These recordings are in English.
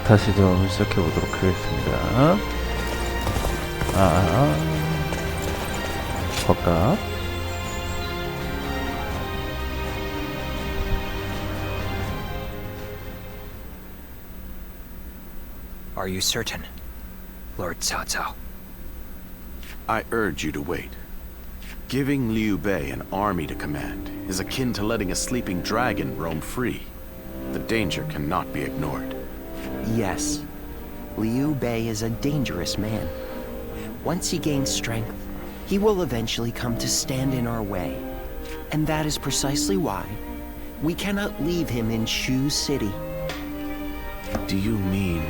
다시 좀 시작해 보도록 하겠습니다. 겉값. Are you certain, Lord Cao Cao? I urge you to wait. Giving Liu Bei an army to command is akin to letting a sleeping dragon roam free. The danger cannot be ignored. Yes, Liu Bei is a dangerous man. Once he gains strength, he will eventually come to stand in our way. And that is precisely why we cannot leave him in Shu City. Do you mean...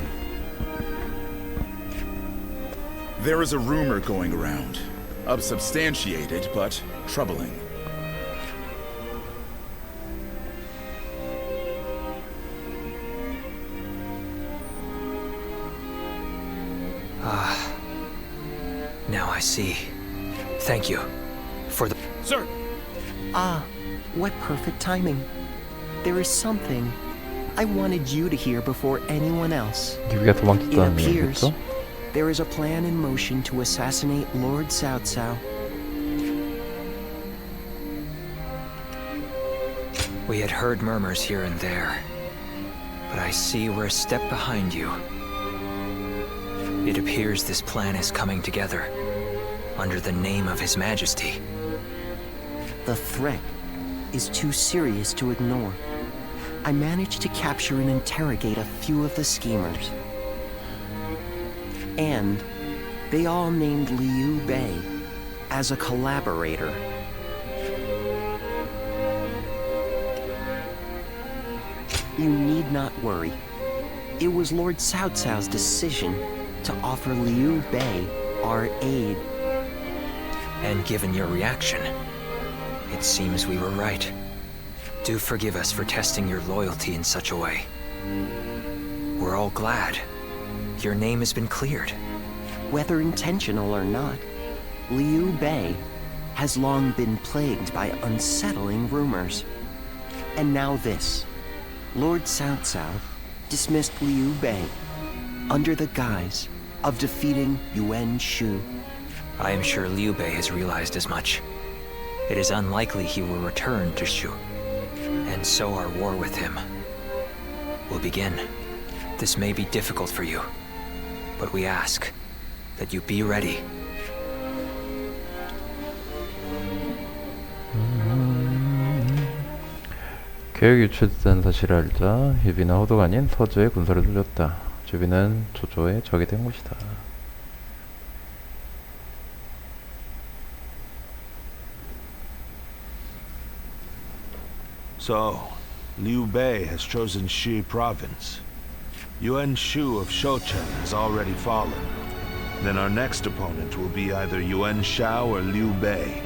There is a rumor going around. Unsubstantiated, but troubling. Now I see. Thank you for the... Sir! Ah, what perfect timing. There is something I wanted you to hear before anyone else. 유비가 It 도망쳤다는 appears 얘기겠죠? there is a plan in motion to assassinate Lord Cao Cao. We had heard murmurs here and there, but I see we're a step behind you. It appears this plan is coming together under the name of His Majesty. The threat is too serious to ignore. I managed to capture and interrogate a few of the schemers. And they all named Liu Bei as a collaborator. You need not worry. It was Lord Cao Cao's decision to offer Liu Bei our aid. And given your reaction, it seems we were right. Do forgive us for testing your loyalty in such a way. We're all glad. Your name has been cleared. Whether intentional or not, Liu Bei has long been plagued by unsettling rumors. And now this. Lord Cao Cao dismissed Liu Bei under the guise of defeating Yuan Shu. I am sure Liu Bei has realized as much. It is unlikely he will return to Shu. And so our war with him will begin. This may be difficult for you, but we ask that you be ready. 계획이 유출된 사실을 알자 유비는 호도가 아닌 서주에 군사를 돌렸다. 주비는 조조의 적이 된 것이다. So, Liu Bei has chosen Shi province. Yuan Shu of Shouchen has already fallen. Then our next opponent will be either Yuan Shao or Liu Bei.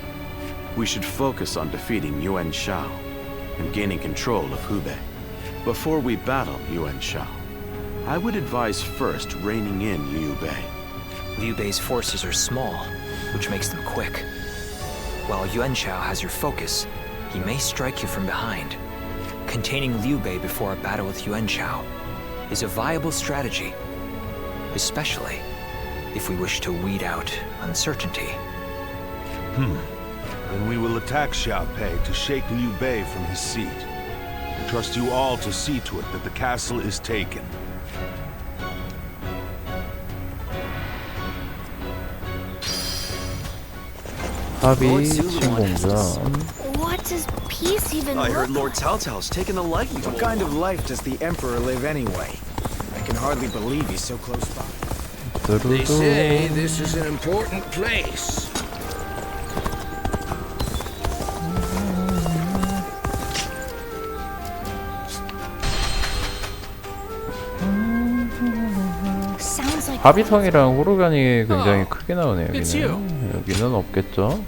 We should focus on defeating Yuan Shao and gaining control of Hubei. Before we battle Yuan Shao, I would advise first reining in Liu Bei. Liu Bei's forces are small, which makes them quick. While Yuan Shao has your focus, he may strike you from behind. Containing Liu Bei before a battle with Yuan Shao is a viable strategy, especially if we wish to weed out uncertainty. Then we will attack Xiaopei to shake Liu Bei from his seat. I trust you all to see to it that the castle is taken. 합의 침공전. What does peace even I heard look Lord Cao Cao's taken a liking to What kind of life does the Emperor live anyway? I can hardly believe he's so close by. They say this is an important place. sounds like 합의성이랑 호르간이 굉장히 크게 나오네요. 여기는 없겠죠.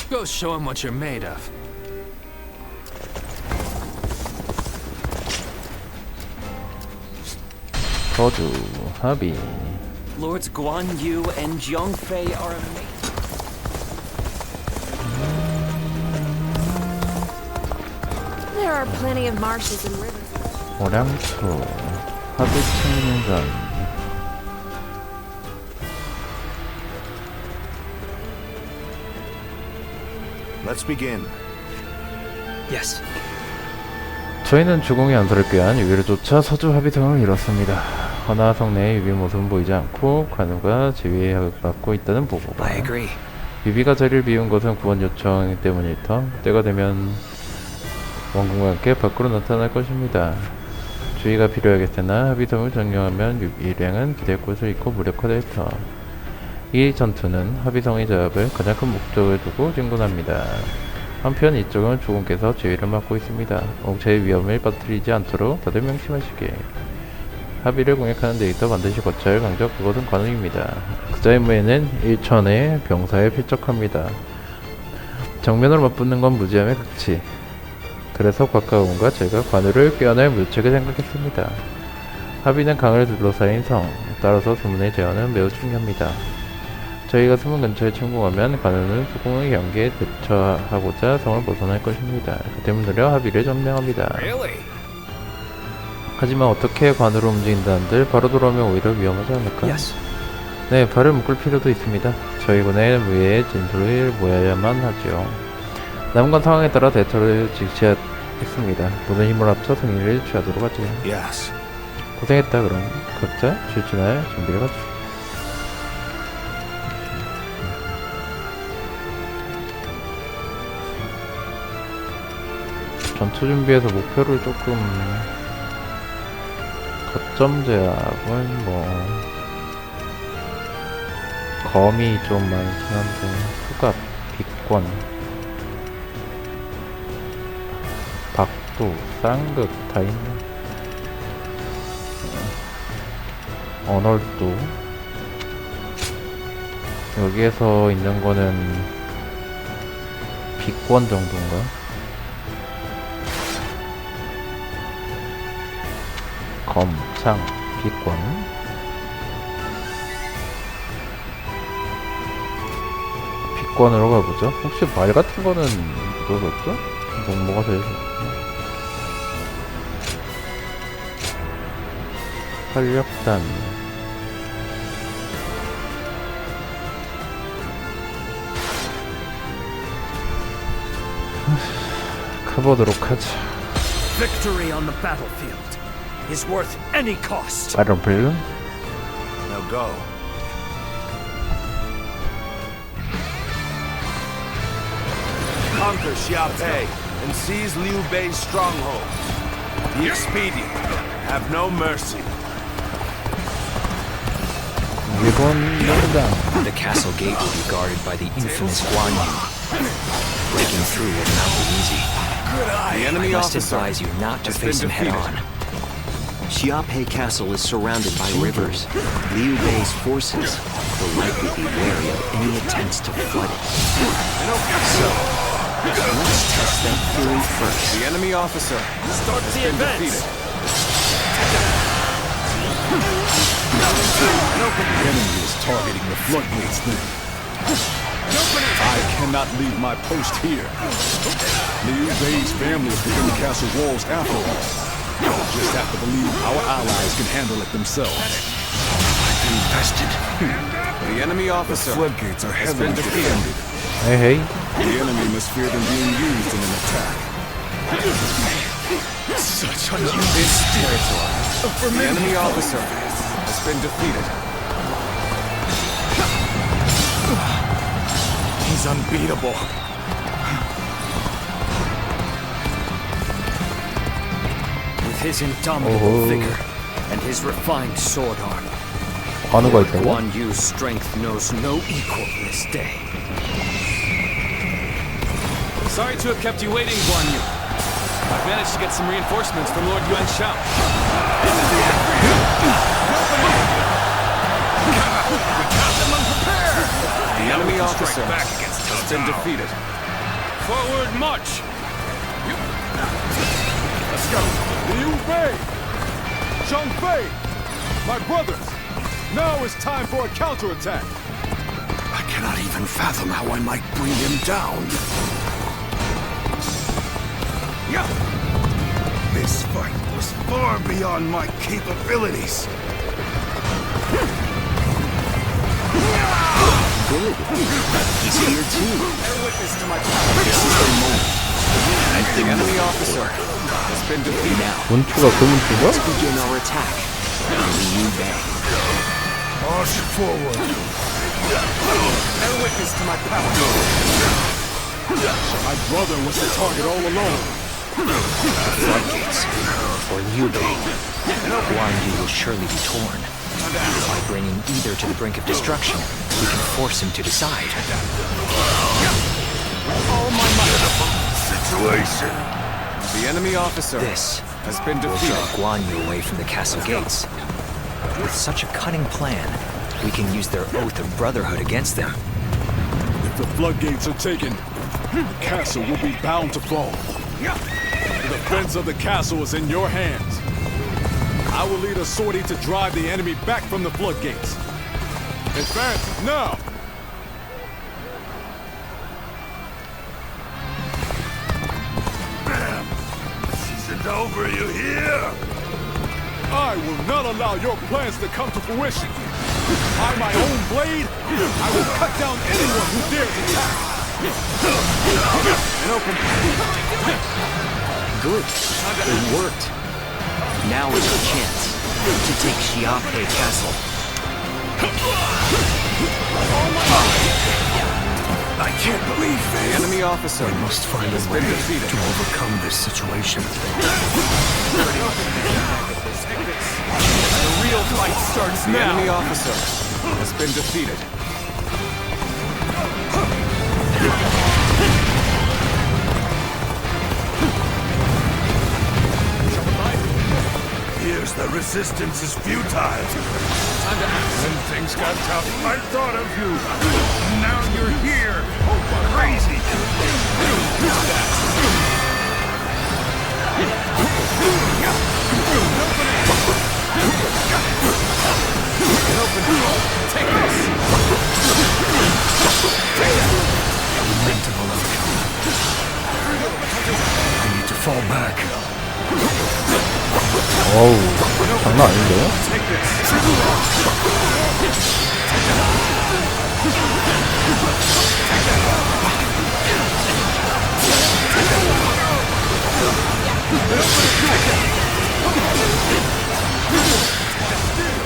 Go show him what you're made of. 서주 합의. Lords Guan Yu and Zhang Fei are amazing. there are plenty of marshes and rivers. 오량초 하드충전. Let's begin. Yes. 저희는 주공의 연설을 꾀한 유비를 쫓아 서주 합의성을 이뤘습니다. 허나 성내에 유비 모습은 보이지 않고 관우가 지휘받고 있다는 보고가. I agree. 유비가 자리를 비운 것은 구원 요청 때문일 터. 때가 되면 원군과 함께 밖으로 나타날 것입니다. 주의가 필요하겠으나 합의성을 점령하면 유비 일행은 기댈 곳을 잃고 무력화될 터. 이 전투는 합의성의 제압을 가장 큰 목적을 두고 진군합니다. 한편 이쪽은 주공께서 지휘를 맡고 있습니다. 옥체의 위험을 빠뜨리지 않도록 다들 명심하시게. 합의를 공략하는 데이터 반드시 거쳐야 할 강적, 그것은 관우입니다. 그자의 무예는 일천의 병사에 필적합니다. 정면으로 맞붙는 건 무지함의 극치. 그래서 곽가공과 제가 관우를 꿰어낼 묘책을 생각했습니다. 합의는 강을 둘러싸인 성, 따라서 수문의 제어는 매우 중요합니다. 저희가 수문 근처에 침공하면 관우는 수공의 경계에 대처하고자 성을 벗어날 것입니다. 그 때문에 합의를 점령합니다. 하지만 어떻게 관우로 움직인다는들 바로 돌아오면 오히려 위험하지 않을까? Yes. 네, 발을 묶을 필요도 있습니다. 저희 군의 무예의 진술을 모아야만 하죠. 남은 건 상황에 따라 대처를 직시하겠습니다. 모든 힘을 합쳐 승리를 취하도록 하죠. Yes. 고생했다. 그럼 각자 출진할 준비를 하죠. 전투 준비에서 목표를 조금 거점 제압은 검이 좀 많긴 한데 후갑, 빛권, 박도, 쌍극 다 있네. 언얼도 여기에서 있는 거는 빛권 정도인가? 검, 창, 빛권. 빛권으로 가보죠. 혹시 말 같은 거는 넣어줬죠? 뭐가 제일 좋나? 활력단. 가보도록 하자. Victory on the battlefield is worth any cost. 바ttlefield. Now go. Conquer Xiaopei and seize Liu Bei's stronghold. Be expedient. Have no mercy. The castle gate will be guarded by the infamous Guan Yu. Breaking through will not be easy. The enemy I must officer advise you not to has face him been head on. Xiaopei Castle is surrounded by rivers. Liu Bei's forces will likely be wary of any attempts to flood it. So, let's test that theory first. The enemy officer Start the advance. The enemy is targeting the floodgates then. I cannot leave my post here. Liu Bei's family is within the castle walls after all. Just have to believe our allies can handle it themselves. infested. The enemy officer Floodgates are has heavily been defeated. Hey, hey. The enemy must fear them being used in an attack. Such This territory. The enemy officer has been defeated. He's unbeatable. With his indomitable vigor and his refined sword arm, 관우가 있다고? Guan Yu's strength knows no equal this day. Sorry to have kept you waiting, Guan Yu. I've managed to get some reinforcements from Lord Yuan Shao. The enemy officer has been defeated. Forward march! Let's go. Liu Bei! Zhang Fei! My brothers! Now is time for a counterattack! I cannot even fathom how I might bring him down. They This fight was far beyond my capabilities. Good. He's here too. Bear witness to my power. This is the moment. The enemy officer has been defeated. Now, 문투가 그 문투가? let's begin our attack. Liu Bei. March forward. Bear witness to my power. My brother was the target all along. Floodgates, or Liu Bei. Guan Yu will surely be torn. By bringing either to the brink of destruction, we can force him to decide. All my might. Situation. The enemy officer This has been will defeated. draw Guan Yu away from the castle gates. With such a cunning plan, we can use their oath of brotherhood against them. If the floodgates are taken, the castle will be bound to fall. The defense of the castle is in your hands. I will lead a sortie to drive the enemy back from the floodgates. Advance now! Bam! This isn't over, you hear? I will not allow your plans to come to fruition. By my own blade, I will cut down anyone who dares attack. An open. Good. It worked. Now is your chance to take Xiape Castle. I can't believe The this. enemy officer Must find a way to overcome this situation. The real fight starts now. The enemy officer has been defeated. Here's the resistance is futile. When things got tough, I thought of you. Now you're here. Crazy. Take this. Lamentable outcome. I need to fall back. 어우, 장난 아닌데요? Take this.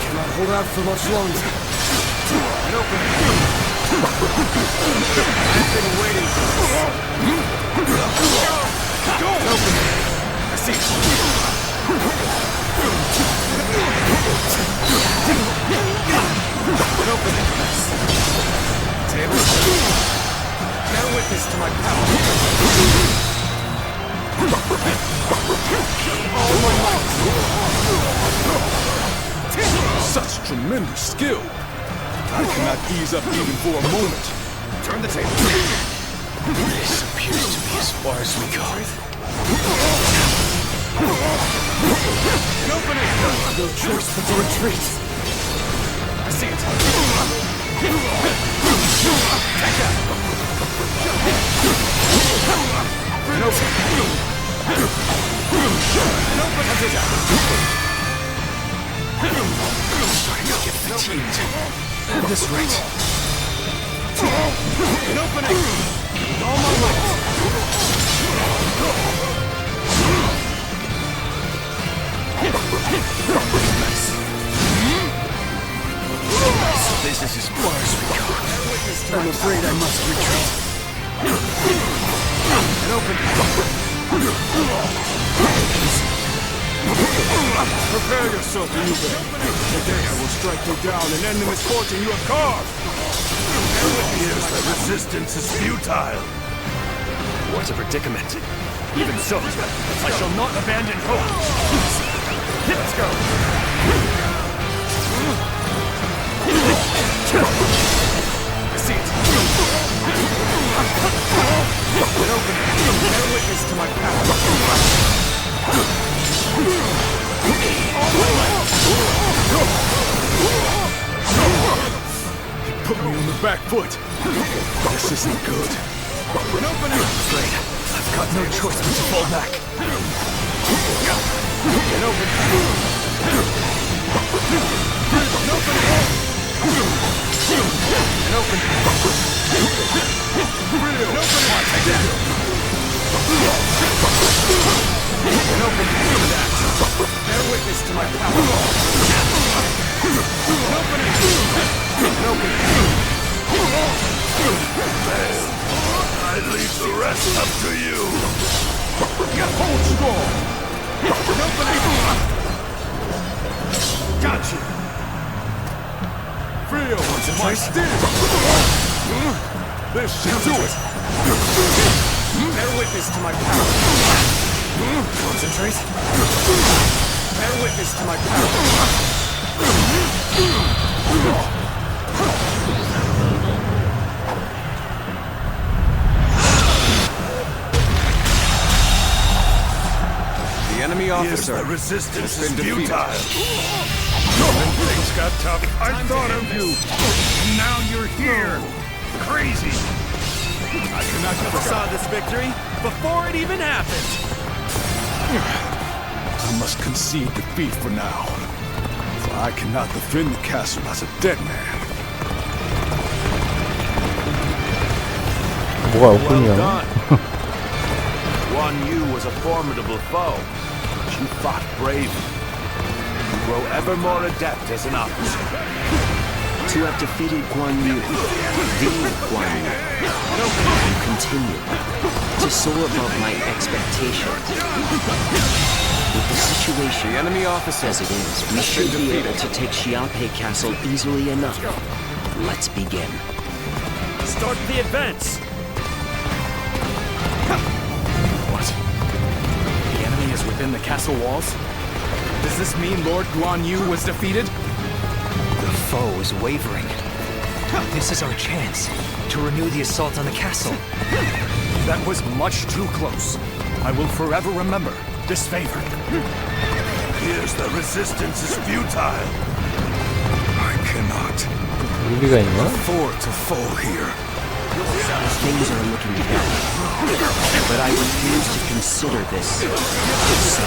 Cannot hold out for much longer. I've been waiting for this. Go! I see. Table. Bear witness to my power. All my might. Such tremendous skill. I cannot ease up even for a moment. Turn the table. This appears to be as far as we go. An opening! No choice but to retreat. I see it. Take that! An opening! An opening! Starting to get fatigued. At this rate. An opening! All my might! This is as far as we go. I'm afraid I must retreat. An opening! Prepare yourself, Liu Bei. Today I will strike you down and end the misfortune you have caused. Here's the resistance is futile. What a predicament. Even so, I shall not abandon hope. Let's go. I see it. An opening. Bear witness to my power. You put me on the back foot. This isn't good. An opening. Afraid I've got no choice but to fall back. I leave the rest up to you. Hold strong. Gotcha. Feel my steel. This should do it. Bear witness to my power. Concentrate. Bear witness to my power. The enemy officer. The resistance is futile. When things got tough, I thought of you. And now you're here. Crazy. I cannot Saw this victory before it even happened. I must concede defeat for now. For I cannot defend the castle as a dead man. 뭐가 없군요. Guan Yu was a formidable foe, but you fought bravely. You grow ever more adept as an officer. To have defeated Guan Yu, the Guan Yu, and continue to soar above my expectations. With the situation The enemy officer as it is, we should be able to take Xiaopei Castle easily enough. Let's begin. Start the advance. What? The enemy is within the castle walls? Does this mean Lord Guan Yu was defeated? The foe is wavering. This is our chance to renew the assault on the castle. That was much too close. I will forever remember this favor. Here's the resistance is futile. I cannot 무기가 있나? afford to fall here. Things are looking bad, but I refuse to consider this so.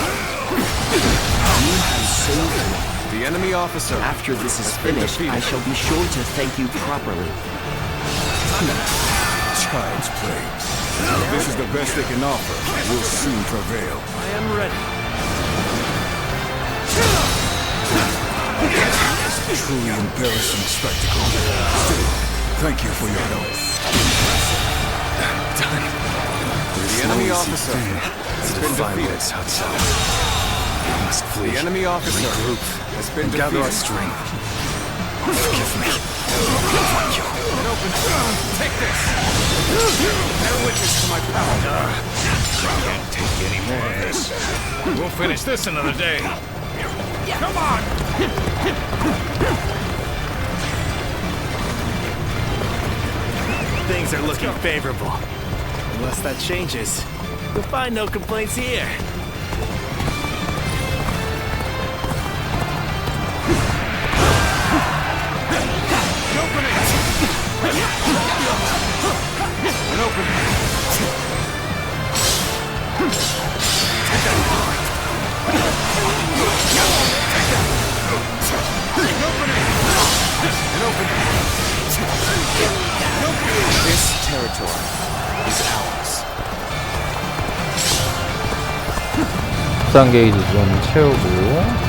You have saved me. The enemy officer. After this is finished, I shall be sure to thank you properly. Child's play. If this is the best they can offer, we'll soon prevail. I am ready. It's a truly embarrassing spectacle. Still, thank you for your help. The enemy officer has been defeated. We must flee. The enemy officer Regroup. has been Gather our defeated. strength. Forgive me. Thank you. Take this. Bear witness to my power. Can't take any more of this. We'll finish this another day. Come on! Things are looking favorable. Unless that changes, you'll find no complaints here. This territory is ours. 부상 게이지 좀 채우고.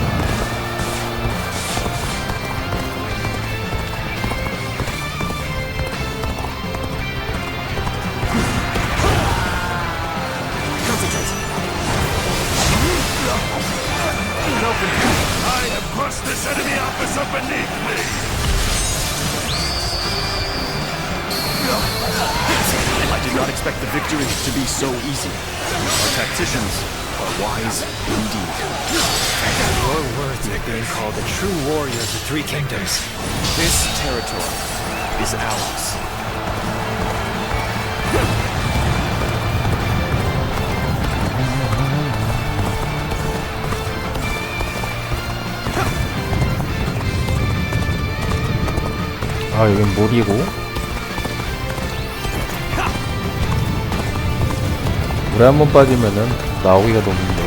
I have crushed this enemy officer beneath me! I did not expect the victory to be so easy. Our tacticians are wise indeed. You're worthy of being called the true warrior of the Three Kingdoms. This territory is ours. 아, 여긴 몰이고. 물에 한번 빠지면은 나오기가 너무 힘들어.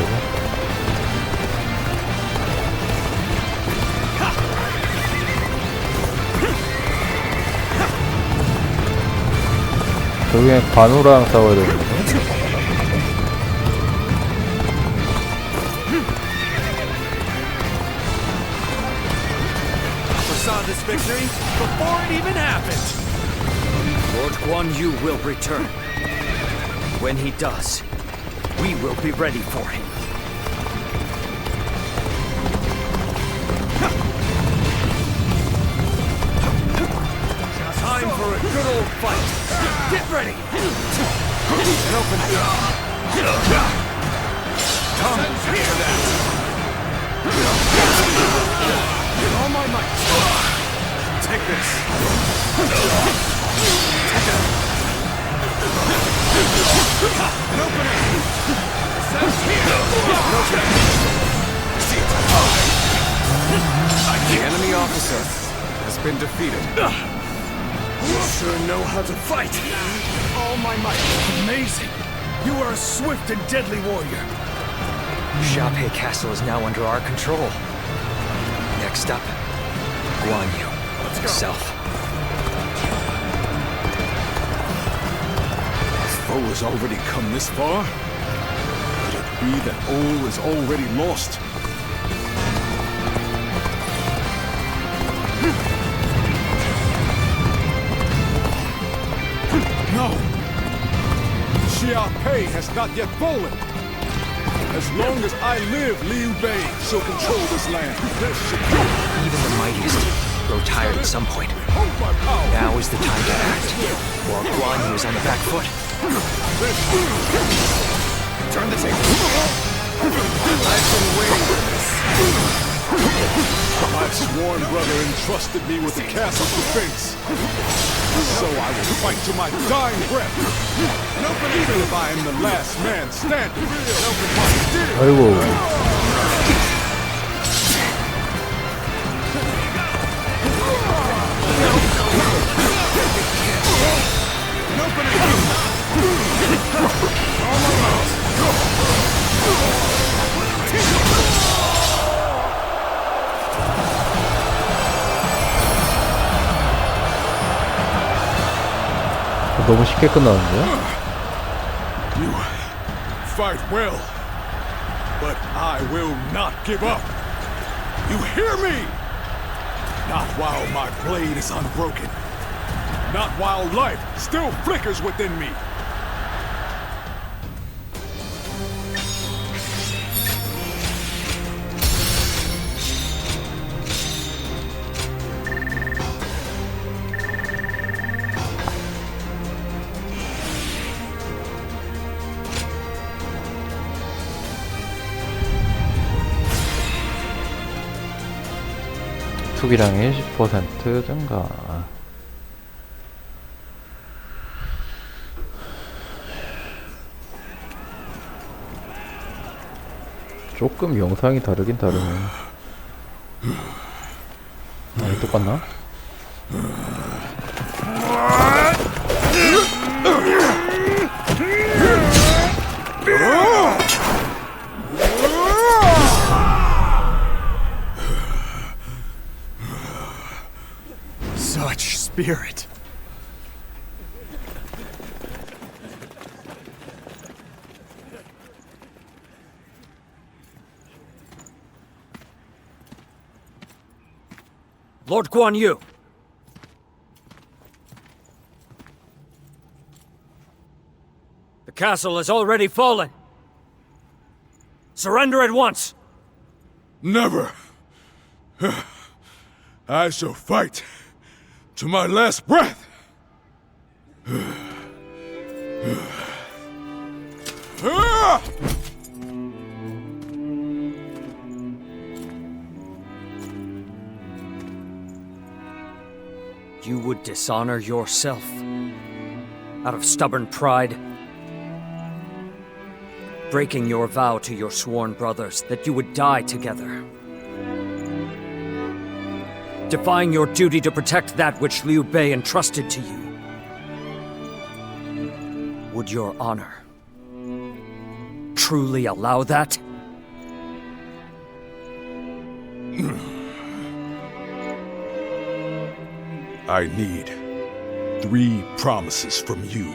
결국엔 관우랑 싸워야 되는데. Foresaw this victory before it even happened. Lord Guan Yu will return. When he does, we will be ready for him. Time for a good old fight. Get ready. And open it up. Come here, that. With all my might. Take this. And open it. Sense here. And open it. The enemy officer has been defeated. You sure know how to fight! All my might! Amazing! You are a swift and deadly warrior! Xiaopei Castle is now under our control. Next up, Guan Yu himself. The foe has already come this far? Could it be that all is already lost? No! Xiaopei has not yet fallen! As long as I live, Liu Bei shall control this land. This should do it. Even the mightiest grow tired at some point. Now is the time to act, while Guan Yu is on the back foot. Turn the table. I've been waiting for this. My sworn brother entrusted me with the castle's defense. So I will fight to my dying breath. Even if I am the last man standing. 아이고. 너무 쉽게 끝나는데요? You fight well, but I will not give up. You hear me? Not while my blade is unbroken. Not while life still flickers within me. 투기량이 10% 증가. 조금 영상이 다르긴 다르네. 아니, 똑같나? Such spirit. Lord Guan Yu! The castle has already fallen. Surrender at once! Never. I shall fight to my last breath. You would dishonor yourself out of stubborn pride, breaking your vow to your sworn brothers that you would die together, defying your duty to protect that which Liu Bei entrusted to you. Would your honor truly allow that? I need 3 promises from you.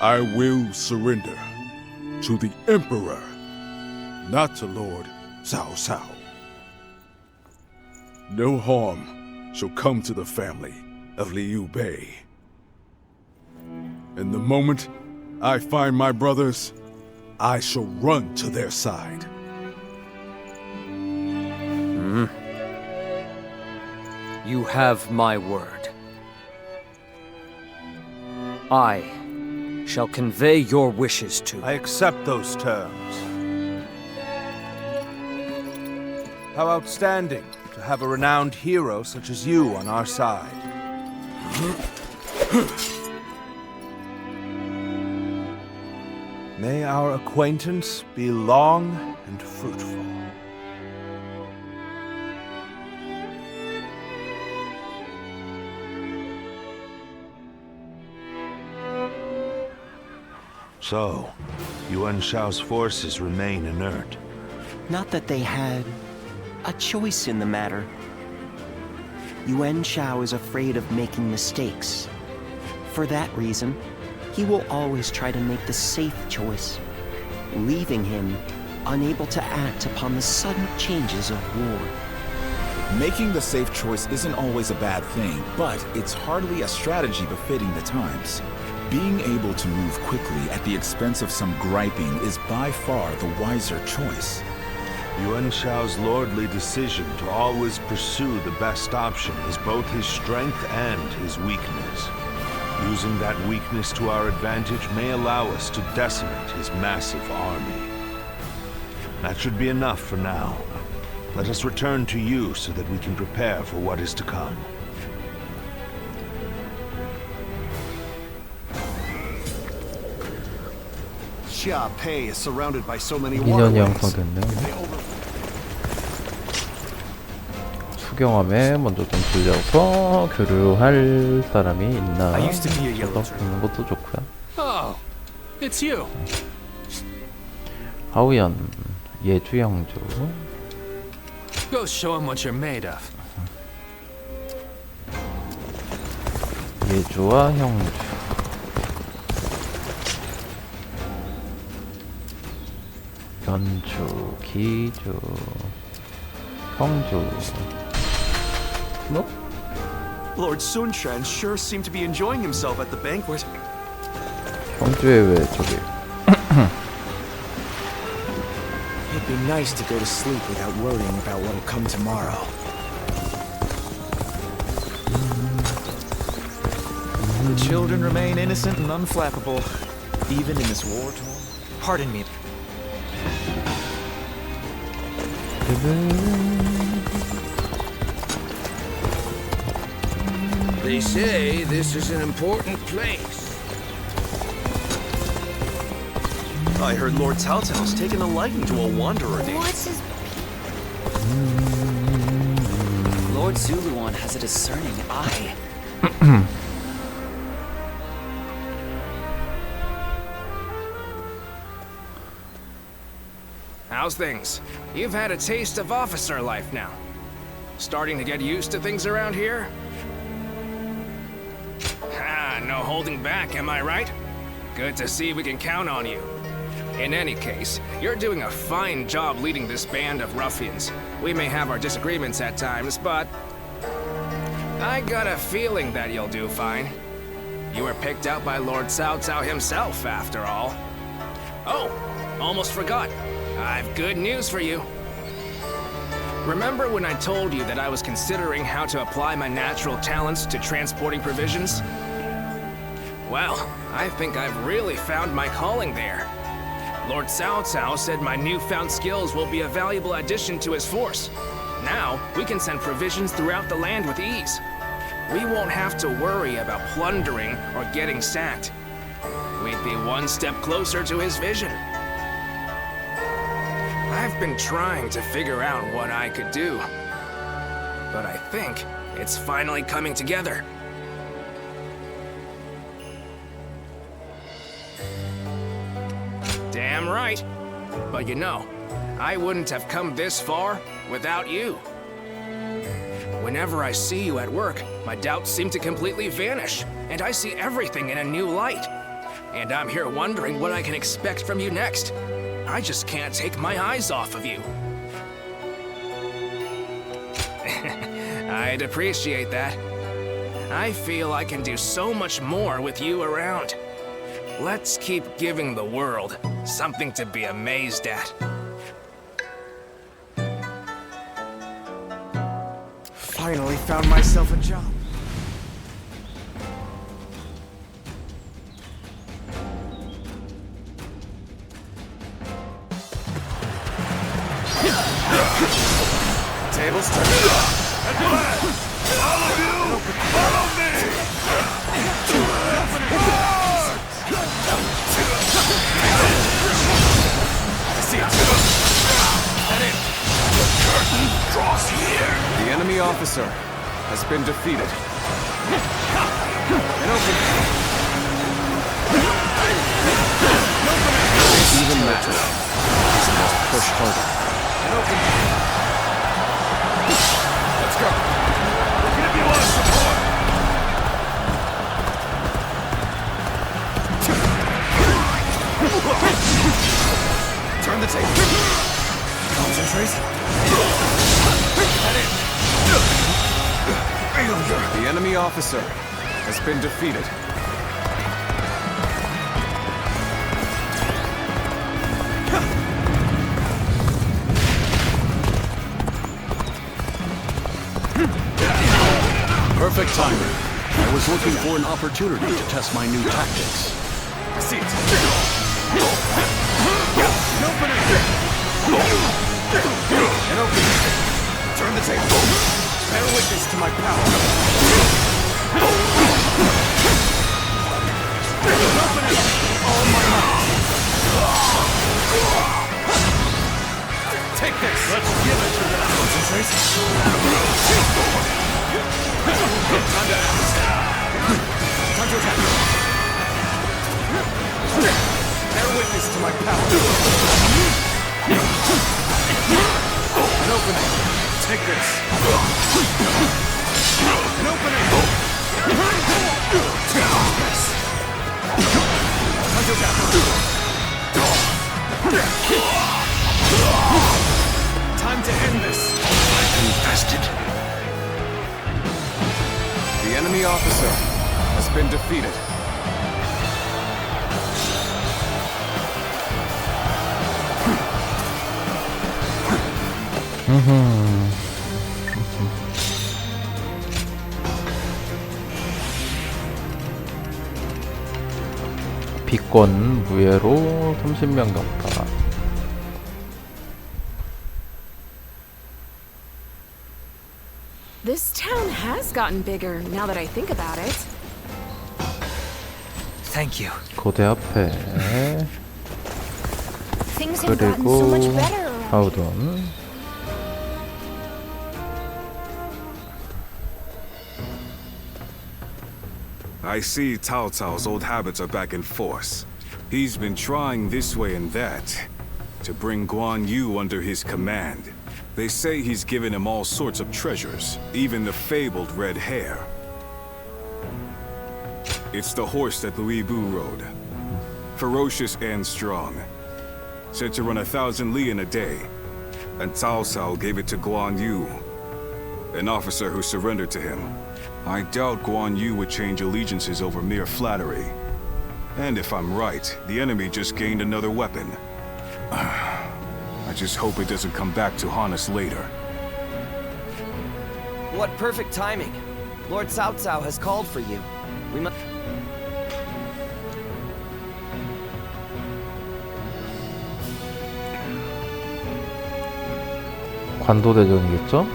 I will surrender to the Emperor, not to Lord Cao Cao. No harm shall come to the family of Liu Bei. And the moment I find my brothers, I shall run to their side. You have my word. I shall convey your wishes to. I accept those terms. How outstanding to have a renowned hero such as you on our side. May our acquaintance be long and fruitful. So, Yuan Shao's forces remain inert. Not that they had a choice in the matter. Yuan Shao is afraid of making mistakes. For that reason, he will always try to make the safe choice, leaving him unable to act upon the sudden changes of war. Making the safe choice isn't always a bad thing, but it's hardly a strategy befitting the times. Being able to move quickly at the expense of some griping is by far the wiser choice. Yuan Shao's lordly decision to always pursue the best option is both his strength and his weakness. Using that weakness to our advantage may allow us to decimate his massive army. That should be enough for now. Let us return to you so that we can prepare for what is to come. Xia Pei is surrounded by so many 인연이 waterways. 형성됐네. 수경함에 먼저 좀 들려서 교류할 사람이 있나? I used to be a yellow 보는 것도 좋고요. Oh, it's you. 하우연, 예주 형주. Go show him what you're made of. 예주와 형주. 연주, 기주, 형주. 뭐? Lord Sun Quan sure seemed to be enjoying himself at the banquet. 형주에 왜 저기? It'd be nice to go to sleep without worrying about what'll come tomorrow. The children remain innocent and unflappable, even in this war-torn... Pardon me. They say this is an important place. I heard Lord Cao Cao's taken a liking to a wanderer named... What's his... Lord Zuluan has a discerning eye. How's things? You've had a taste of officer life now. Starting to get used to things around here? No holding back, am I right? Good to see we can count on you. In any case, you're doing a fine job leading this band of ruffians. We may have our disagreements at times, but I got a feeling that you'll do fine. You were picked out by Lord Cao Cao himself, after all. Oh, almost forgot. I've good news for you. Remember when I told you that I was considering how to apply my natural talents to transporting provisions? Well, I think I've really found my calling there. Lord Cao Cao said my newfound skills will be a valuable addition to his force. Now, we can send provisions throughout the land with ease. We won't have to worry about plundering or getting sacked. We'd be one step closer to his vision. I've been trying to figure out what I could do, but I think it's finally coming together. Damn right. But you know, I wouldn't have come this far without you. Whenever I see you at work, my doubts seem to completely vanish, and I see everything in a new light. and I'm here wondering what I can expect from you next. I just can't take my eyes off of you. I'd appreciate that. I feel I can do so much more with you around. Let's keep giving the world something to be amazed at. Finally found myself a job. Tables turned. All of you, follow me! I see it. Head in. The curtain draws here. The enemy officer has been defeated. And open. Even matches. He must push harder. And open. Let's go. We'll give you our support. Turn the table. Concentrate. Head in. Failure. The enemy officer has been defeated. Perfect timing. I was looking for an opportunity to test my new tactics. I see it. Open it. And open it. Turn the table. Bear witness to my power. Open it. All my might. Take this. Let's give it to them. Concentrate. Time to attack. Bear witness to my power. And open it. Take this. And open it. Yes. Time to attack. Time to end this. I've invested. The enemy officer has been defeated. 비권 무예로 30명 격파. This town has gotten bigger now that I think about it. Thank you. 고대 앞에 Things have gotten so much 그리고 better around here. 하우돈. I see Cao Cao's old habits are back in force. He's been trying this way and that to bring Guan Yu under his command. They say he's given him all sorts of treasures, even the fabled red hair. It's the horse that Louis Bu rode. Ferocious and strong. Said to run 1,000 li in a day. And Cao Cao gave it to Guan Yu, an officer who surrendered to him. I doubt Guan Yu would change allegiances over mere flattery. And if I'm right, the enemy just gained another weapon. I just hope it doesn't come back to haunt us later. What perfect timing. Lord Cao Cao has called for you. We must... 관도대전이겠죠?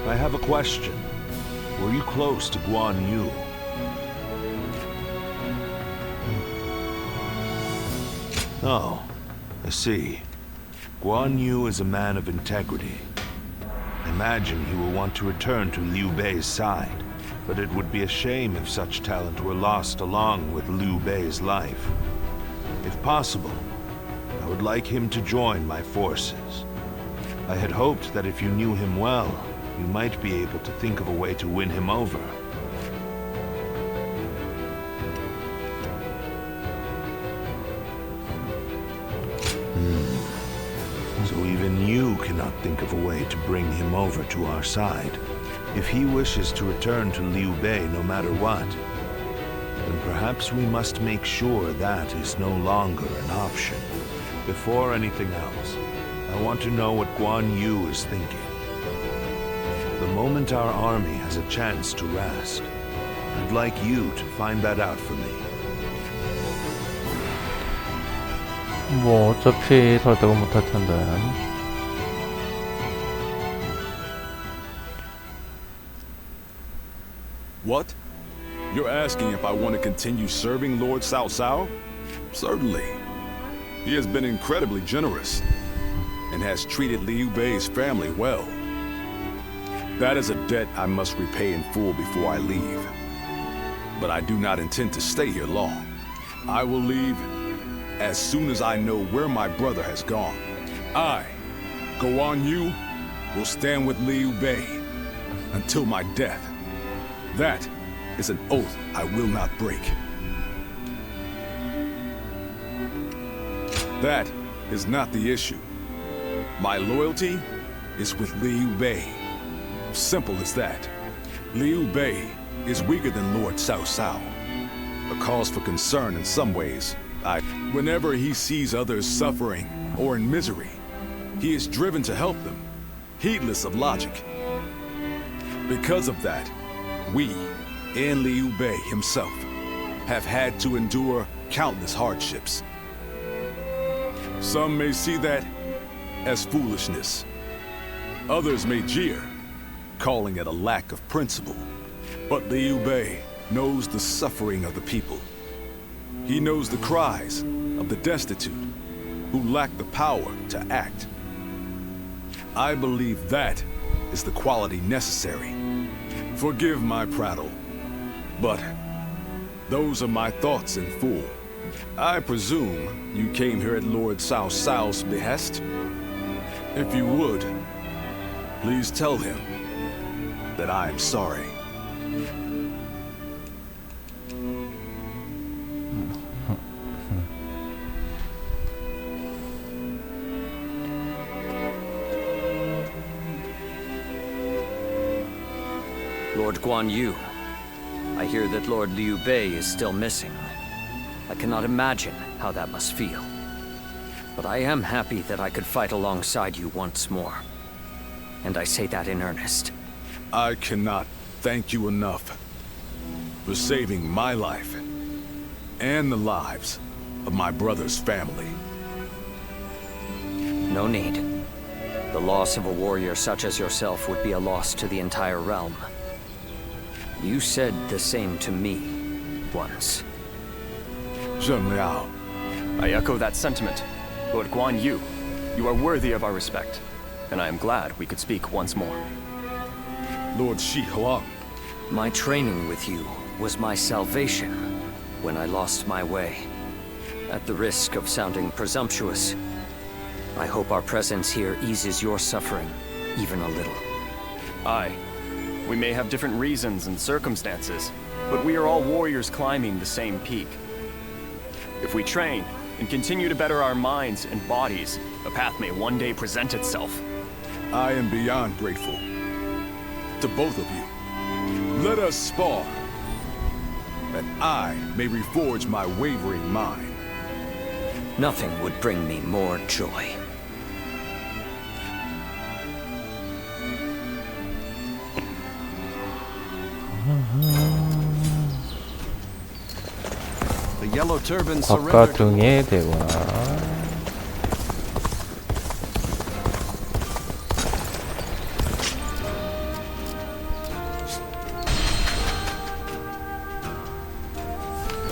I have a question. Were you close to Guan Yu? Oh, I see. Guan Yu is a man of integrity. I imagine he will want to return to Liu Bei's side, but it would be a shame if such talent were lost along with Liu Bei's life. If possible, I would like him to join my forces. I had hoped that if you knew him well, you might be able to think of a way to win him over. So even you cannot think of a way to bring him over to our side. If he wishes to return to Liu Bei no matter what, then perhaps we must make sure that is no longer an option. Before anything else, I want to know what Guan Yu is thinking. The moment our army has a chance to rest, I'd like you to find that out for me. 뭐 어차피 설득은 못할 텐데. What? You're asking if I want to continue serving Lord Cao Cao? Certainly. He has been incredibly generous and has treated Liu Bei's family well. That is a debt I must repay in full before I leave. But I do not intend to stay here long. I will leave as soon as I know where my brother has gone. I, Guan Yu, will stand with Liu Bei until my death. That is an oath I will not break. That is not the issue. My loyalty is with Liu Bei. Simple as that. Liu Bei is weaker than Lord Cao Cao. A cause for concern in some ways. Whenever he sees others suffering or in misery, he is driven to help them, heedless of logic. Because of that, we, and Liu Bei himself, have had to endure countless hardships. Some may see that as foolishness. Others may jeer, calling it a lack of principle. But Liu Bei knows the suffering of the people. He knows the cries of the destitute who lack the power to act. I believe that is the quality necessary. Forgive my prattle, but those are my thoughts in full. I presume you came here at Lord Cao Cao's behest? If you would, please tell him that I am sorry. Lord Guan Yu, I hear that Lord Liu Bei is still missing. I cannot imagine how that must feel. But I am happy that I could fight alongside you once more. And I say that in earnest. I cannot thank you enough for saving my life and the lives of my brother's family. No need. The loss of a warrior such as yourself would be a loss to the entire realm. You said the same to me once. Zheng Liao. I echo that sentiment. Lord Guan Yu, you are worthy of our respect, and I am glad we could speak once more. Lord Shi Huang. My training with you was my salvation when I lost my way. At the risk of sounding presumptuous, I hope our presence here eases your suffering even a little. Aye. We may have different reasons and circumstances, but we are all warriors climbing the same peak. If we train and continue to better our minds and bodies, a path may one day present itself. I am beyond grateful to both of you. Let us spar, that I may reforge my wavering mind. Nothing would bring me more joy. The yellow turban surrendered. 박가둥의 대화.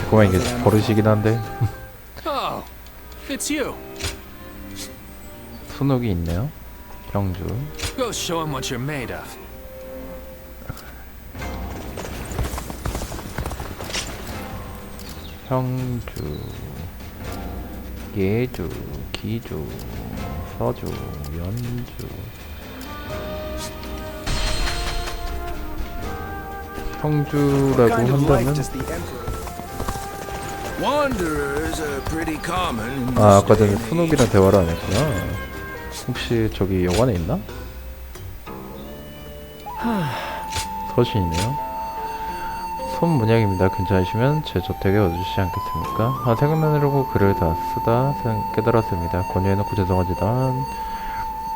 그만 이게 버릇이긴 한데. Oh, it's you. 순옥이 있네요. 경주. Go show him what you're made of. 형주, 예주, 기주, 서주, 연주. 형주라고 한다면 Wanderers are pretty common in 아, this 아까 전에 day and 순옥이랑 대화를 안 했구나. 혹시 저기 여관에 있나? 서신이네요. 손문양입니다. 괜찮으시면 제 저택에 와주시지 않겠습니까? 생각나려고 글을 다 쓰다 깨달았습니다. 권유해놓고 죄송하지만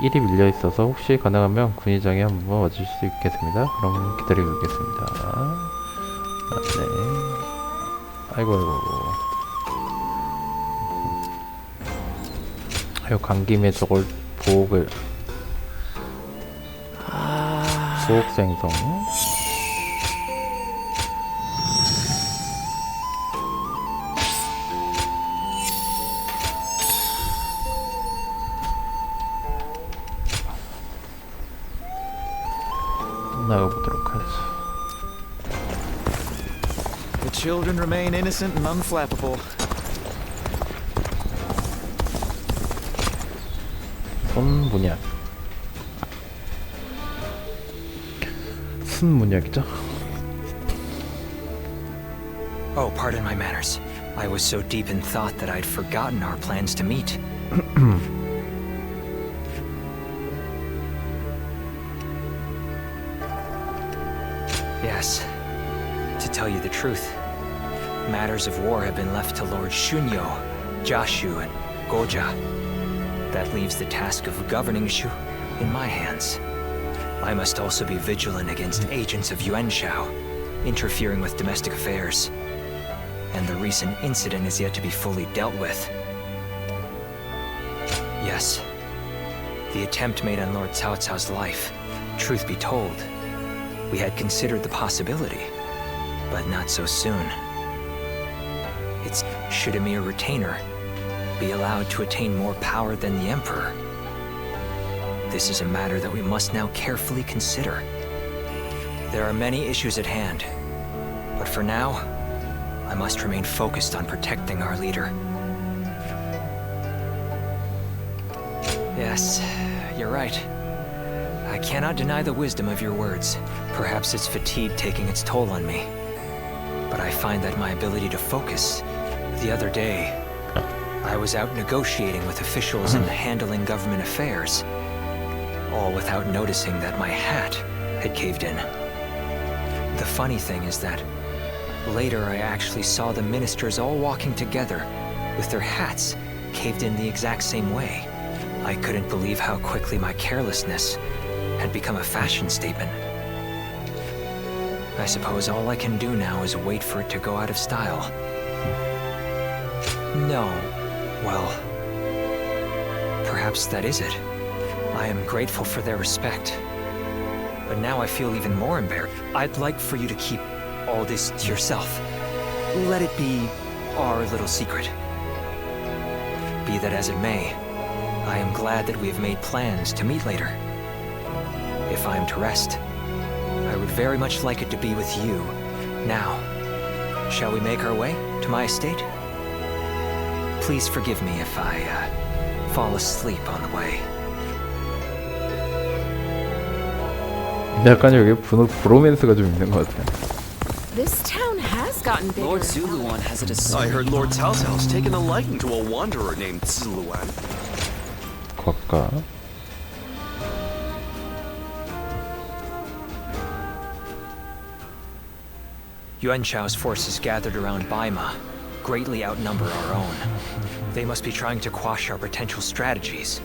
일이 밀려있어서 혹시 가능하면 군의장에 한번 와주실 수 있겠습니다. 그럼 기다리고 있겠습니다. 네. 아이고. 간 김에 저걸 보옥을 보옥 생성. 나가보도록 하죠. The children remain innocent and unflappable. 손문약. 순문약이죠? Oh, pardon my manners. I was so deep in thought that I'd forgotten our plans to meet. Yes. To tell you the truth, matters of war have been left to Lord Shunyo, Jashu, and Goja. That leaves the task of governing Shu in my hands. I must also be vigilant against agents of Yuan Shao, interfering with domestic affairs. And the recent incident is yet to be fully dealt with. Yes. The attempt made on Lord Cao Cao's life, truth be told, we had considered the possibility, but not so soon. Should a mere retainer be allowed to attain more power than the Emperor? This is a matter that we must now carefully consider. There are many issues at hand, but for now, I must remain focused on protecting our leader. Yes, you're right. I cannot deny the wisdom of your words. Perhaps it's fatigue taking its toll on me. But I find that my ability to focus... The other day, I was out negotiating with officials and handling government affairs, all without noticing that my hat had caved in. The funny thing is that later I actually saw the ministers all walking together with their hats caved in the exact same way. I couldn't believe how quickly my carelessness had become a fashion statement. I suppose all I can do now is wait for it to go out of style. No. Well, perhaps that is it. I am grateful for their respect. But now I feel even more embarrassed. I'd like for you to keep all this to yourself. Let it be our little secret. Be that as it may, I am glad that we have made plans to meet later. If I am to rest, I would very much like it to be with you now. Shall we make our way to my estate? Please forgive me if I fall asleep on the way. 약간 여기 브로맨스가 좀 있는 것 같아요. This town has gotten bigger. Lord Zuluan has it I heard Lord Cao Cao's taken a liking to a wanderer named Zuluan. 곽가. Yuan Shao's forces gathered around Baima greatly outnumber our own. They must be trying to quash our potential strategies.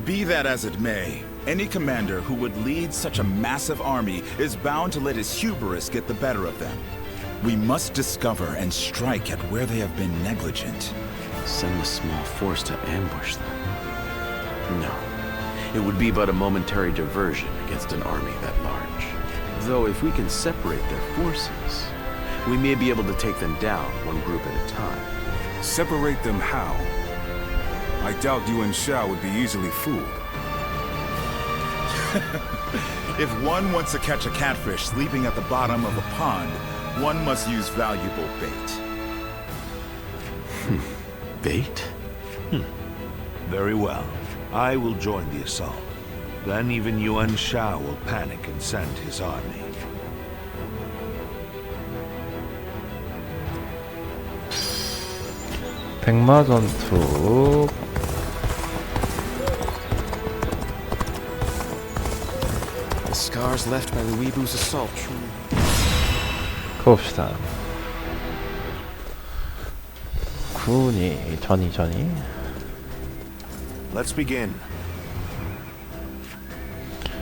Be that as it may, any commander who would lead such a massive army is bound to let his hubris get the better of them. We must discover and strike at where they have been negligent. Send a small force to ambush them? No. It would be but a momentary diversion against an army that large. Though if we can separate their forces, we may be able to take them down one group at a time. Separate them how? I doubt Yuan Shao would be easily fooled. If one wants to catch a catfish sleeping at the bottom of a pond, one must use valuable bait. Bait? Very well. I will join the assault. Then even Yuan Shao will panic and send his army. 백마 전투. The scars left by the Weebu's assault. 가봅시다. 군이 전이 Let's begin.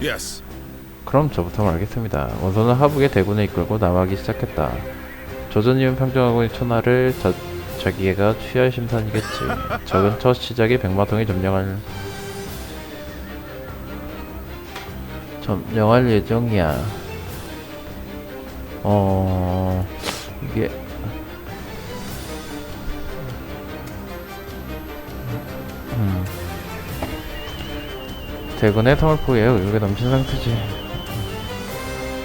Yes. 그럼 저부터 말하겠습니다. 원소는 하북의 대군을 이끌고 남하기 시작했다. 조조님은 평정하고 있는 천하를 자기가 취할 심산이겠지. 적은 첫 시작에 백마통이 점령할 예정이야. 이게 대군의 성을 포위해 의욕에 넘친 상태지.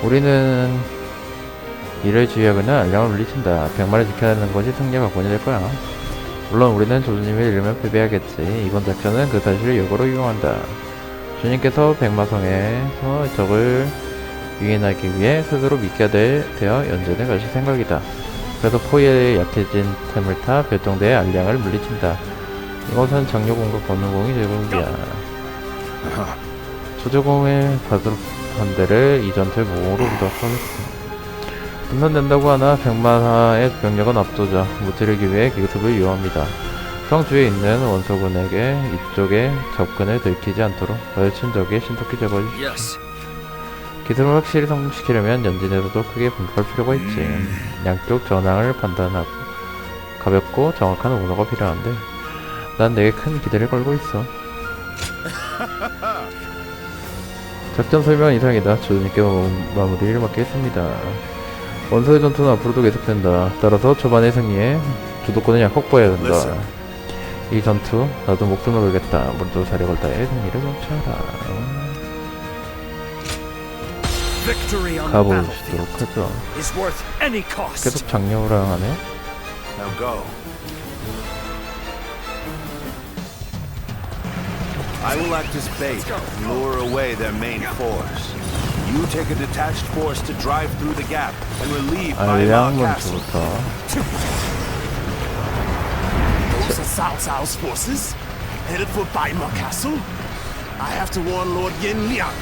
우리는 이를 주의하거나 알량을 물리친다. 백마를 지켜야 하는 것이 승리의 각본이 될 거야. 물론 우리는 조조님의 이름을 패배하겠지. 이번 작전은 그 사실을 요거로 이용한다. 주님께서 백마성에서 적을 유인하기 위해 스스로 믿게 되어 연전에 가실 생각이다. 그래서 포위에 약해진 틈을 타 별동대의 알량을 물리친다. 이것은 장려공과 권능공이 제공이야. 조조공의 반대를 이 전투의 모험으로 부탁하겠다. 분산된다고 하나 백마의 병력은 압도적. 무찌르기 위해 기습을 이용합니다. 성 주위에 있는 원소군에게 이쪽에 접근을 들키지 않도록 마주친 적에 신속히 제거해주십시오. 기습을 확실히 성공시키려면 연진에서도 크게 분포할 필요가 있지. 양쪽 전황을 판단하고 가볍고 정확한 오너가 필요한데 난 내게 큰 기대를 걸고 있어. 작전 설명 이상이다. 조조님께 마무리를 맡겠습니다. 원소의 전투는 앞으로도 계속된다. 따라서 초반의 승리에 주도권을 약 확보해야 된다. 이 전투 나도 목숨을 걸겠다. 모두 사력을 다해 승리를 경치하라. 가보시도록 하죠. 계속 장려랑 하네. Now go. I will act as bait, lure away their main force. You take a detached force to drive through the gap and relieve Baima Castle. Those are Cao Cao's forces? Headed for Baima Castle? I have to warn Lord Yin Liang.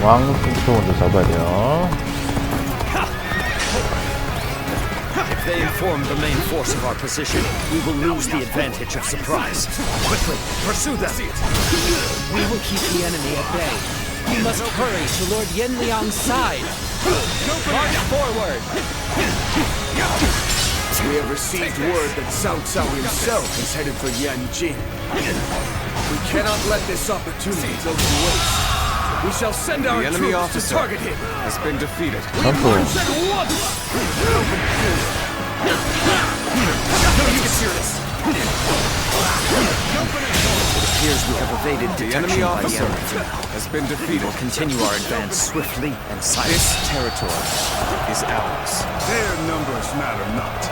왕궁부터 먼저 잡아야 돼요. If they inform the main force of our position, we will lose the advantage of surprise. Quickly, pursue them! We will keep the enemy at bay. We must hurry to Lord Yin Liang's side. March forward! We have received word that Cao Cao himself is headed for Yanjin. We cannot let this opportunity go to waste. We shall send our troops to target him. Has been defeated. We march at once! No use serious. It appears we have evaded The enemy detection by the officer enemy. has been We defeated. will continue our advance swiftly and silently. This territory is ours. Their numbers matter not,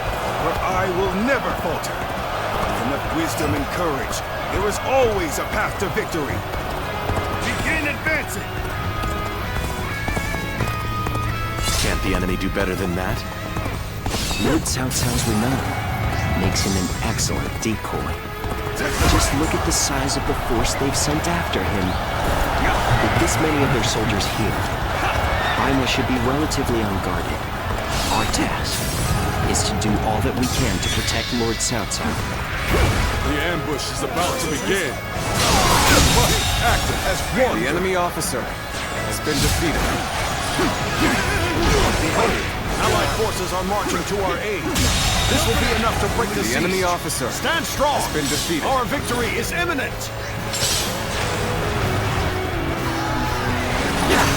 for I will never falter. With enough wisdom and courage, there is always a path to victory. Begin advancing! Can't the enemy do better than that? Lord Cao Cao's renown makes him an excellent decoy. Just look at the size of the force they've sent after him. With this many of their soldiers here, Baima should be relatively unguarded. Our task is to do all that we can to protect Lord Cao Cao. The ambush is about to begin. You must act as one. The enemy officer has been defeated. Behold, Allied forces are marching to our aid. This will be enough to break the siege. The enemy officer Stand strong. has been defeated. Our victory is imminent.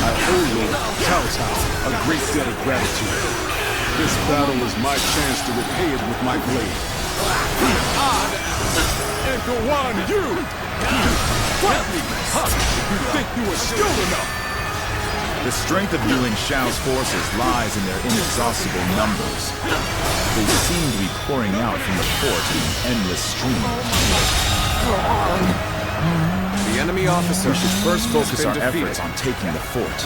I owe Lord Cao Cao a great debt of gratitude. This battle is my chance to repay it with my blade. And Guan Yu! Fight me! You think you are skilled enough? The strength of Yuan Shao's forces lies in their inexhaustible numbers. They seem to be pouring out from the fort in an endless stream. The enemy officer We should first has focus been our defeated. efforts on taking the fort.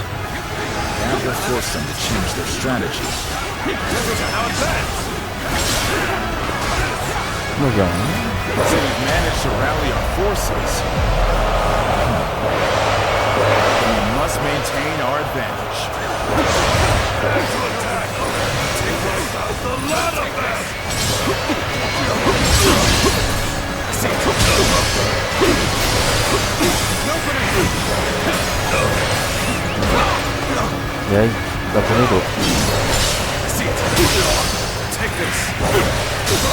That will force them to change their strategy. 무경. So we've managed to rally our forces. 야, 이 나쁜 애도. Take this.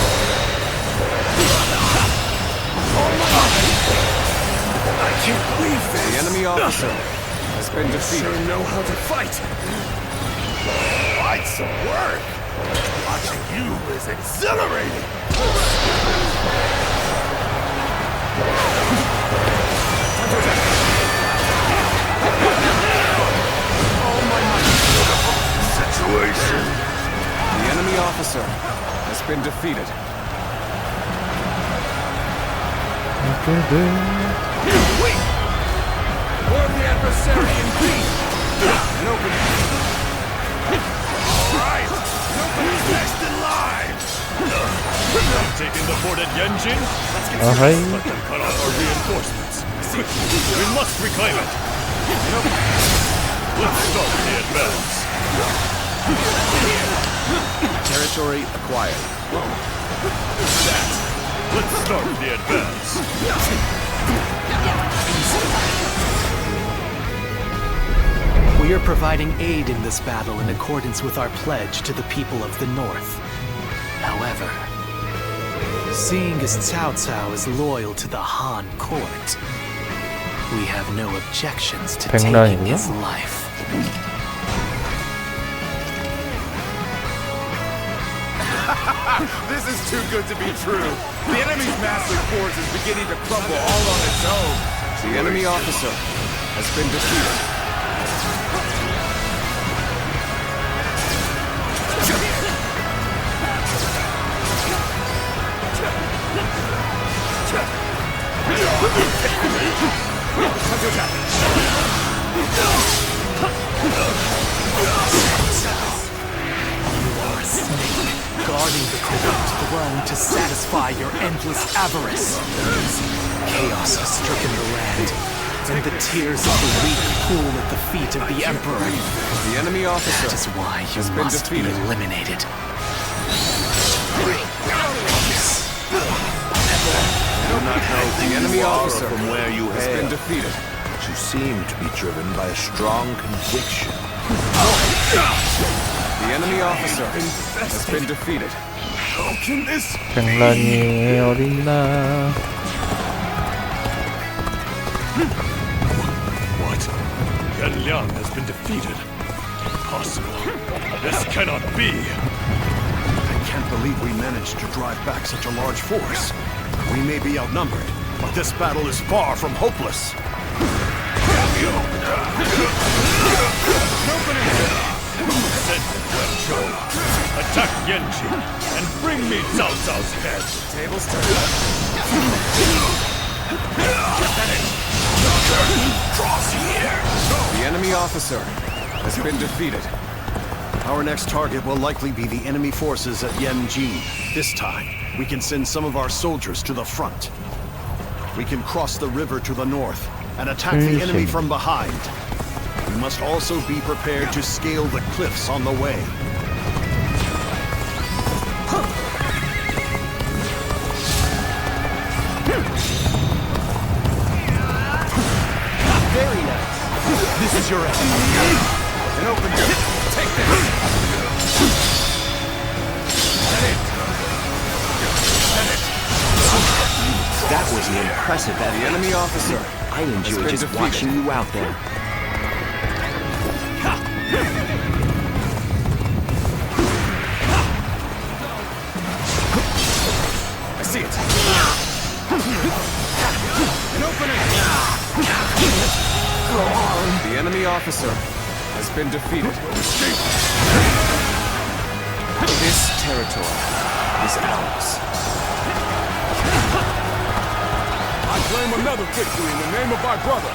I can't believe this. The enemy officer has been defeated. Sure know how to fight. Fight some work. Watching you is exhilarating. Situation. The enemy officer has been defeated. Wait! Warn the adversary in peace. And open it. All right. Nobody's next in line. Taking the fort at Yenjin? Let's get serious. Let them cut off our reinforcements. We must reclaim it. Let's start the advance. Territory acquired. Let's start the advance. We are providing aid in this battle in accordance with our pledge to the people of the North. However, seeing as Cao Cao is loyal to the Han court, we have no objections to taking his life. This is too good to be true. The enemy's massive force is beginning to crumble all on its own. The enemy officer has been defeated. Guarding the corrupt throne to satisfy your endless avarice. Chaos has stricken the land, and the tears of the weak pool at the feet of the Emperor. The enemy officer That is why you has been must be defeated. eliminated. Do not know The enemy officer from where you has hail, been defeated. but you seem to be driven by a strong conviction. The enemy officer has been defeated. How can this 백란이 어딨나? What? Yan Liang has been defeated. Impossible. This cannot be. I can't believe we managed to drive back such a large force. We may be outnumbered, but this battle is far from hopeless. Send Guangzhou. Attack Yenjin and bring me Cao Cao's head. Tables turned. Cross here. The enemy officer has been defeated. Our next target will likely be the enemy forces at Yenjin. This time, we can send some of our soldiers to the front. We can cross the river to the north and attack the enemy from behind. We must also be prepared to scale the cliffs on the way. Very nice. This is your end. And open your... Take this! That was an impressive effort. The enemy officer I enjoy just defeated. watching you out there. I see it. And open it. The enemy officer has been defeated. This territory is ours. I claim another victory in the name of my brother.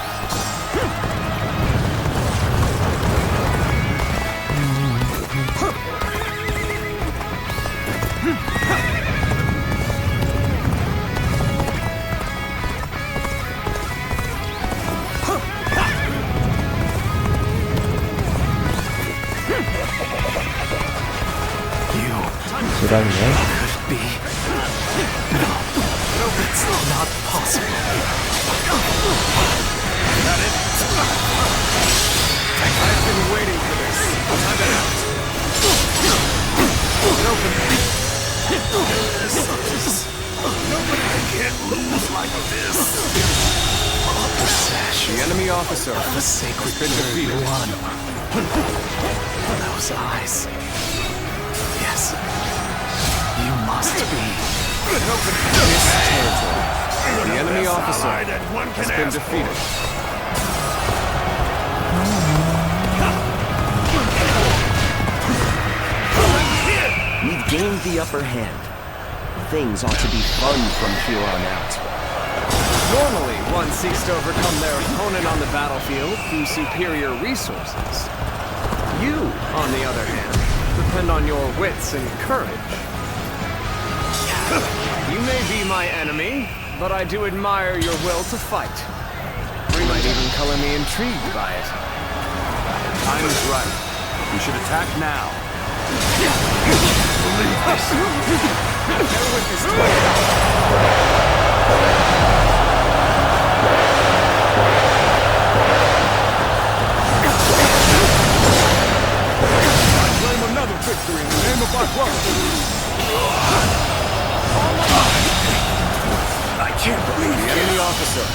지랑이네. It's not possible. impossible. That it? I've been waiting for this. Time it out. Nobody can't lose like this. The enemy officer of the sacred has been defeated. One. Those eyes. Yes. You must be. This territory. The enemy officer has been defeated. We've gained the upper hand. Things ought to be fun from here on out. Normally, one seeks to overcome their opponent on the battlefield through superior resources. You, on the other hand, depend on your wits and courage. You may be my enemy, but I do admire your will to fight. You might even color me intrigued by it. Time is right. We should attack now. Another victory in the name of our brother. I can't believe the enemy officer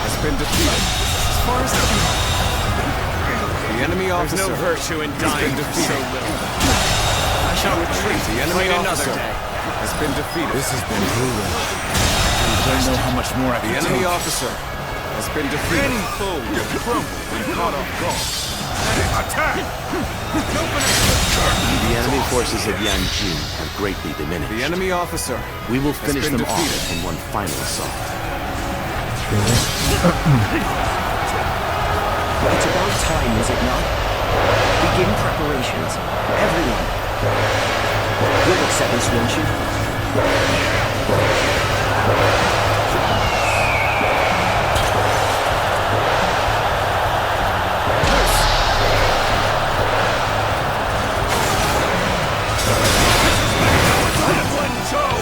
has been defeated. As far as the enemy officer, there's no virtue in dying for so little. I shall retreat. The enemy officer has been defeated. This has been brutal. I don't know how much more I can take. The enemy officer has been defeated. Any foe will crumble when caught off guard. Attack! The enemy forces of Yanji have greatly diminished. The enemy officer. We will finish them off in one final assault. It's about time, is it not? Begin preparations. Everyone. You'll accept this, won't you?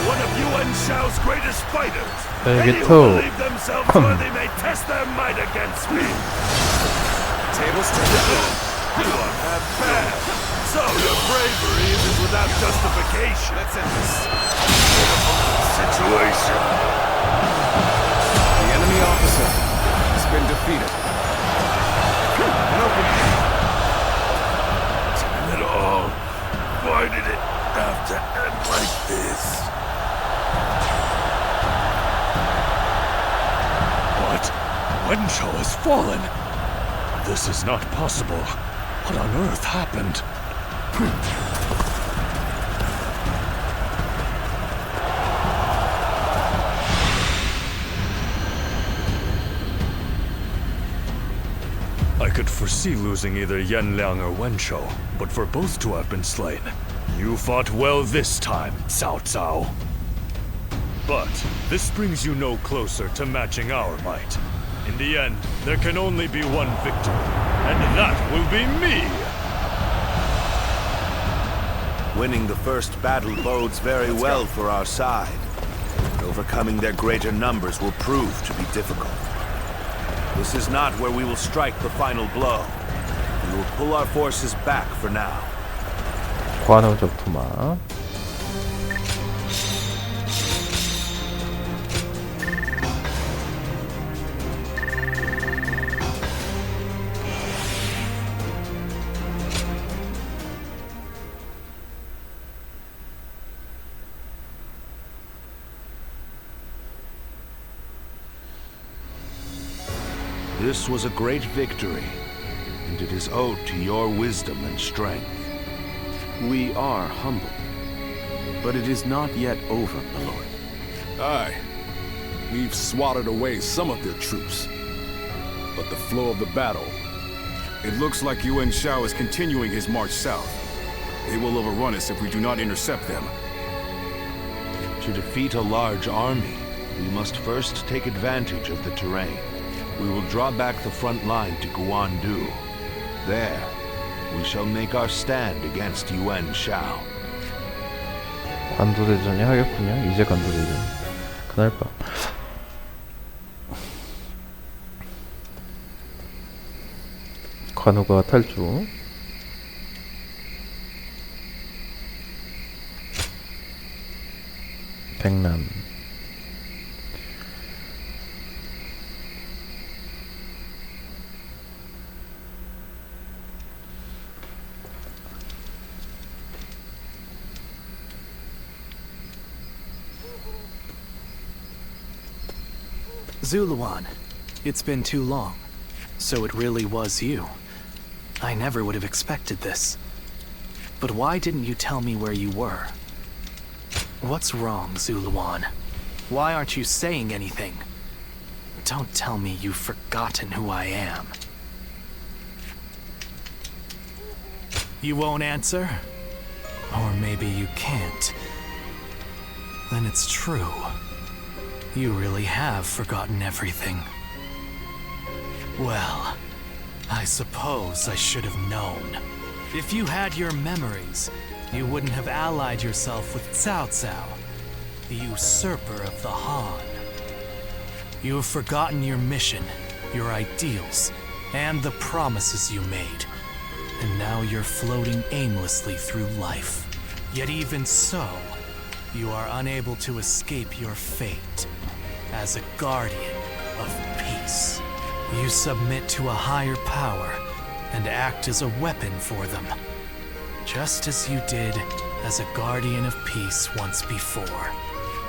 One of Yuan Shao's greatest fighters. Anyone believe themselves where they may test their might against me. Tables turned. You are half bad. So your bravery isn't without justification. Let's end this situation. The enemy officer has been defeated. Damn it all. Why did it have to end like this? Wenchou has fallen. This is not possible. What on earth happened? I could foresee losing either Yanliang or Wenchou, but for both to have been slain, you fought well this time, Cao Cao. But this brings you no closer to matching our might. In the end, there can only be one victor, and that will be me! Winning the first battle bodes very well for our side. Overcoming their greater numbers will prove to be difficult. This is not where we will strike the final blow. We will pull our forces back for now. 관우적 투마. This was a great victory, and it is owed to your wisdom and strength. We are humble, but it is not yet over, my lord. Aye. We've swatted away some of their troops. But the flow of the battle... It looks like Yuan Shao is continuing his march south. They will overrun us if we do not intercept them. To defeat a large army, we must first take advantage of the terrain. We will draw back the front line to Guandu. There, we shall make our stand against Yuan Shao. 관도대전이 하겠군요. 이제 관도대전. 그날 밤. 관우가 탈주. 백남. Zuluan, it's been too long. So it really was you. I never would have expected this. But why didn't you tell me where you were? What's wrong, Zuluan? Why aren't you saying anything? Don't tell me you've forgotten who I am. You won't answer? Or maybe you can't. Then it's true. You really have forgotten everything. Well, I suppose I should have known. If you had your memories, you wouldn't have allied yourself with Cao Cao, the usurper of the Han. You have forgotten your mission, your ideals, and the promises you made. And now you're floating aimlessly through life. Yet even so, you are unable to escape your fate as a guardian of peace. You submit to a higher power and act as a weapon for them, just as you did as a guardian of peace once before.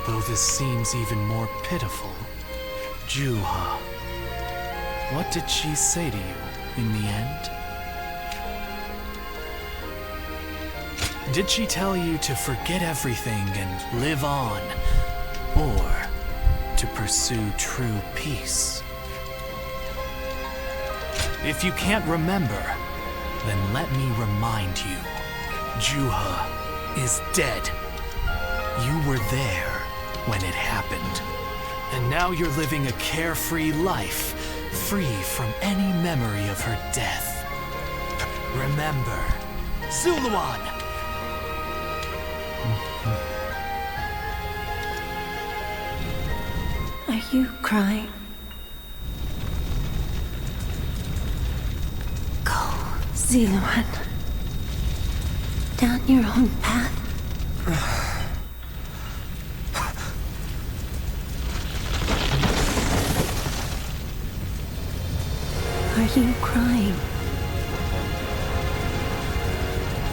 Though this seems even more pitiful, Juha, what did she say to you in the end? Did she tell you to forget everything and live on, or to pursue true peace? If you can't remember, then let me remind you. Juha is dead. You were there when it happened. And now you're living a carefree life, free from any memory of her death. Remember, Zuluan! Are you crying? Zuluan. Down your own path. Are you crying?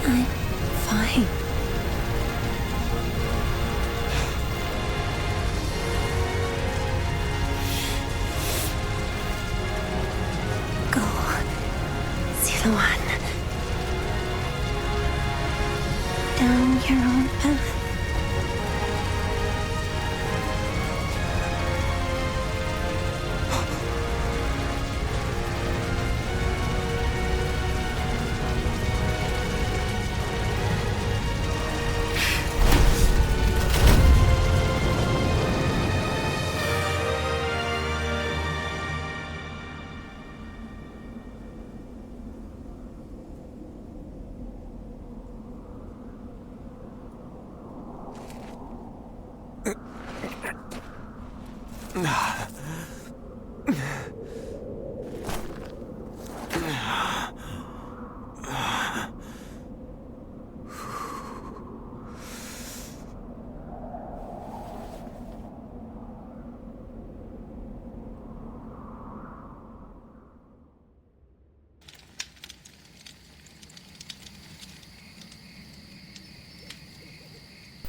I'm fine. Go, Zuluan. Down your own path.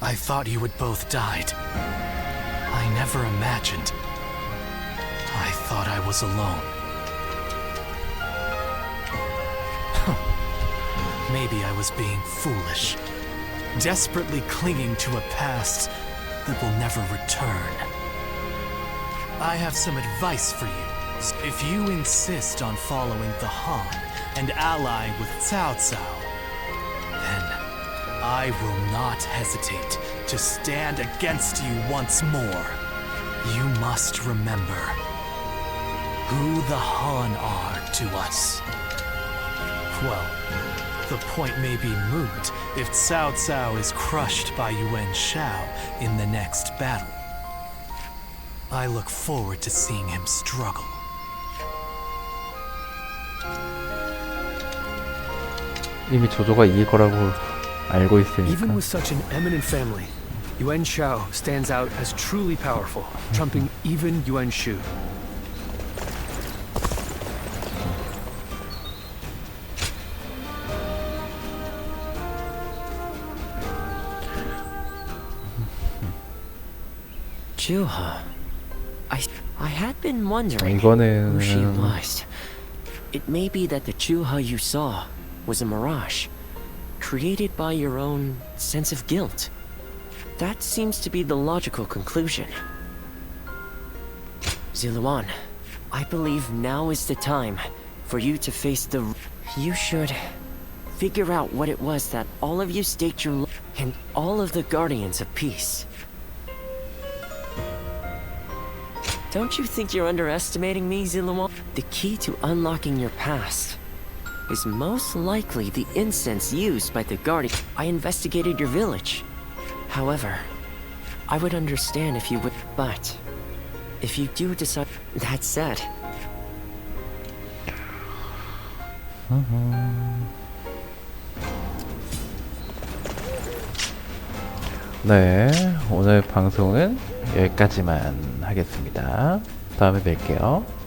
I thought you had both died. I never imagined. I thought I was alone. Maybe I was being foolish, desperately clinging to a past that will never return. I have some advice for you. If you insist on following the Han and ally with Cao Cao, then I will not hesitate to stand against you once more. You must remember who the Han are to us. Well, the point may be moot if Cao Cao is crushed by Yuan Shao in the next battle. I look forward to seeing him struggle. 이미 조조가 이길 거라고 알고 Even 있으니까. with such an eminent family, Yuan Shao stands out as truly powerful, trumping even Yuan Shu. Juha. I had been wondering who she 이거는 was. It may be that the Juha you saw was a mirage, created by your own sense of guilt. That seems to be the logical conclusion. Ziluan, I believe now is the time for you to face the... You should figure out what it was that all of you staked your and all of the Guardians of Peace. Don't you think you're underestimating me, Ziluan? The key to unlocking your past is most likely the incense used by the Guardian. I investigated your village. However, I would understand if you would, but if you do decide... That said... 네, 오늘 방송은 여기까지만 하겠습니다. 다음에 뵐게요.